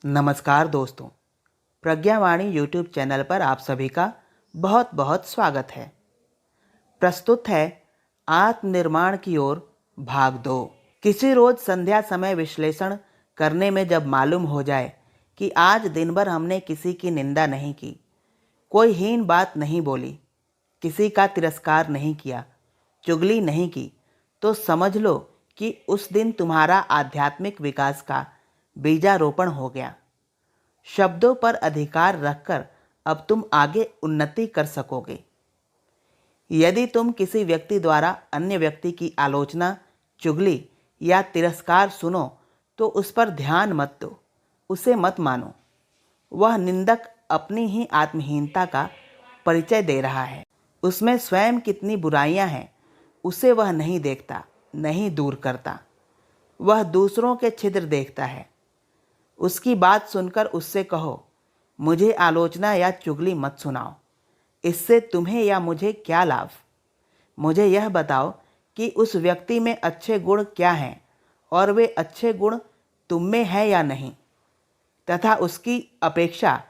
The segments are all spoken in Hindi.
नमस्कार दोस्तों, प्रज्ञावाणी यूट्यूब चैनल पर आप सभी का बहुत बहुत स्वागत है। प्रस्तुत है आत्मनिर्माण की ओर भाग 2। किसी रोज संध्या समय विश्लेषण करने में जब मालूम हो जाए कि आज दिन भर हमने किसी की निंदा नहीं की, कोई हीन बात नहीं बोली, किसी का तिरस्कार नहीं किया, चुगली नहीं की, तो समझ लो कि उस दिन तुम्हारा आध्यात्मिक विकास का बीजारोपण हो गया। शब्दों पर अधिकार रखकर अब तुम आगे उन्नति कर सकोगे। यदि तुम किसी व्यक्ति द्वारा अन्य व्यक्ति की आलोचना, चुगली या तिरस्कार सुनो तो उस पर ध्यान मत दो, उसे मत मानो। वह निंदक अपनी ही आत्महीनता का परिचय दे रहा है। उसमें स्वयं कितनी बुराइयां हैं उसे वह नहीं देखता, नहीं दूर करता। वह दूसरों के छिद्र देखता है। उसकी बात सुनकर उससे कहो, मुझे आलोचना या चुगली मत सुनाओ, इससे तुम्हें या मुझे क्या लाभ। मुझे यह बताओ कि उस व्यक्ति में अच्छे गुण क्या हैं और वे अच्छे गुण तुम में है या नहीं, तथा उसकी अपेक्षा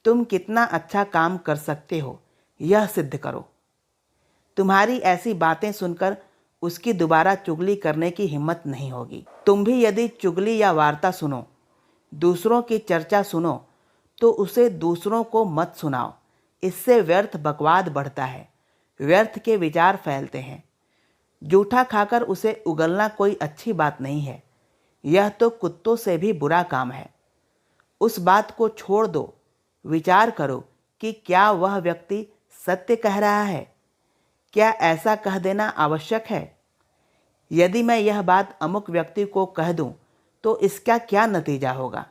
तुम कितना अच्छा काम कर सकते हो यह सिद्ध करो। तुम्हारी ऐसी बातें सुनकर उसकी दोबारा चुगली करने की हिम्मत नहीं होगी। तुम भी यदि चुगली या वार्ता सुनो, दूसरों की चर्चा सुनो, तो उसे दूसरों को मत सुनाओ। इससे व्यर्थ बकवाद बढ़ता है, व्यर्थ के विचार फैलते हैं। जूठा खाकर उसे उगलना कोई अच्छी बात नहीं है, यह तो कुत्तों से भी बुरा काम है। उस बात को छोड़ दो। विचार करो कि क्या वह व्यक्ति सत्य कह रहा है, क्या ऐसा कह देना आवश्यक है। यदि मैं यह बात अमुक व्यक्ति को कह दूं तो इसका क्या नतीजा होगा,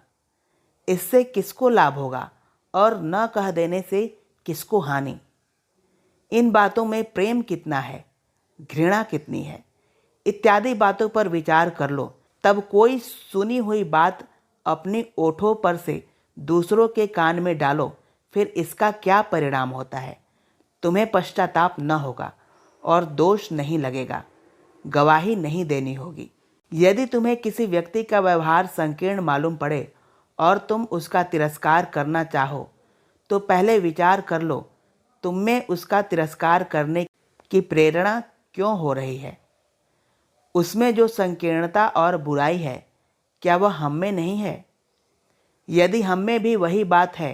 इससे किसको लाभ होगा और न कह देने से किसको हानि। इन बातों में प्रेम कितना है, घृणा कितनी है, इत्यादि बातों पर विचार कर लो। तब कोई सुनी हुई बात अपनी ओठों पर से दूसरों के कान में डालो, फिर इसका क्या परिणाम होता है। तुम्हें पश्चाताप न होगा और दोष नहीं लगेगा, गवाही नहीं देनी होगी। यदि तुम्हें किसी व्यक्ति का व्यवहार संकीर्ण मालूम पड़े और तुम उसका तिरस्कार करना चाहो, तो पहले विचार कर लो तुम में उसका तिरस्कार करने की प्रेरणा क्यों हो रही है। उसमें जो संकीर्णता और बुराई है, क्या वह हम में नहीं है। यदि हम में भी वही बात है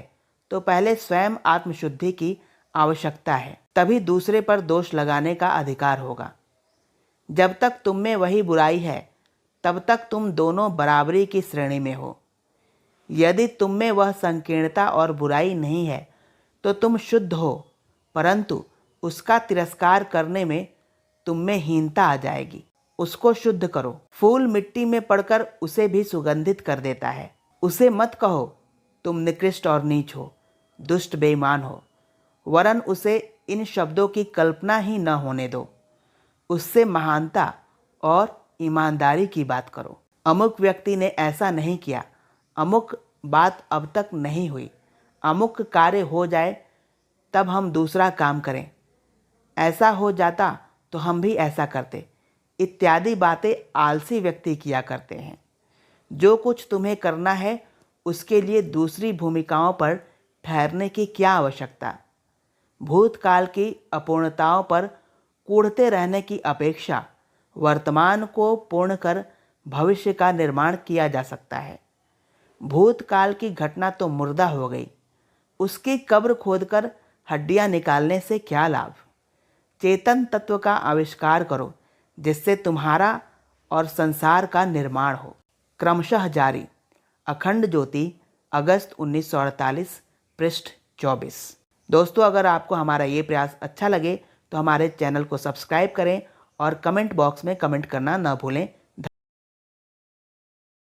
तो पहले स्वयं आत्मशुद्धि की आवश्यकता है, तभी दूसरे पर दोष लगाने का अधिकार होगा। जब तक तुम में वही बुराई है तब तक तुम दोनों बराबरी की श्रेणी में हो। यदि तुम में वह संकीर्णता और बुराई नहीं है तो तुम शुद्ध हो, परंतु उसका तिरस्कार करने में तुम में हीनता आ जाएगी। उसको शुद्ध करो। फूल मिट्टी में पड़कर उसे भी सुगंधित कर देता है। उसे मत कहो तुम निकृष्ट और नीच हो, दुष्ट बेईमान हो, वरन उसे इन शब्दों की कल्पना ही न होने दो। उससे महानता और ईमानदारी की बात करो। अमुक व्यक्ति ने ऐसा नहीं किया, अमुक बात अब तक नहीं हुई, अमुक कार्य हो जाए तब हम दूसरा काम करें, ऐसा हो जाता तो हम भी ऐसा करते, इत्यादि बातें आलसी व्यक्ति किया करते हैं। जो कुछ तुम्हें करना है उसके लिए दूसरी भूमिकाओं पर ठहरने की क्या आवश्यकता। भूतकाल की अपूर्णताओं पर कूढ़ते रहने की अपेक्षा वर्तमान को पूर्ण कर भविष्य का निर्माण किया जा सकता है। भूतकाल की घटना तो मुर्दा हो गई, उसकी कब्र खोदकर हड्डियां निकालने से क्या लाभ। चेतन तत्व का आविष्कार करो जिससे तुम्हारा और संसार का निर्माण हो। क्रमशः जारी। अखंड ज्योति, अगस्त 1948, पृष्ठ 24। दोस्तों, अगर आपको हमारा ये प्रयास अच्छा लगे तो हमारे चैनल को सब्सक्राइब करें और कमेंट बॉक्स में कमेंट करना न भूलें।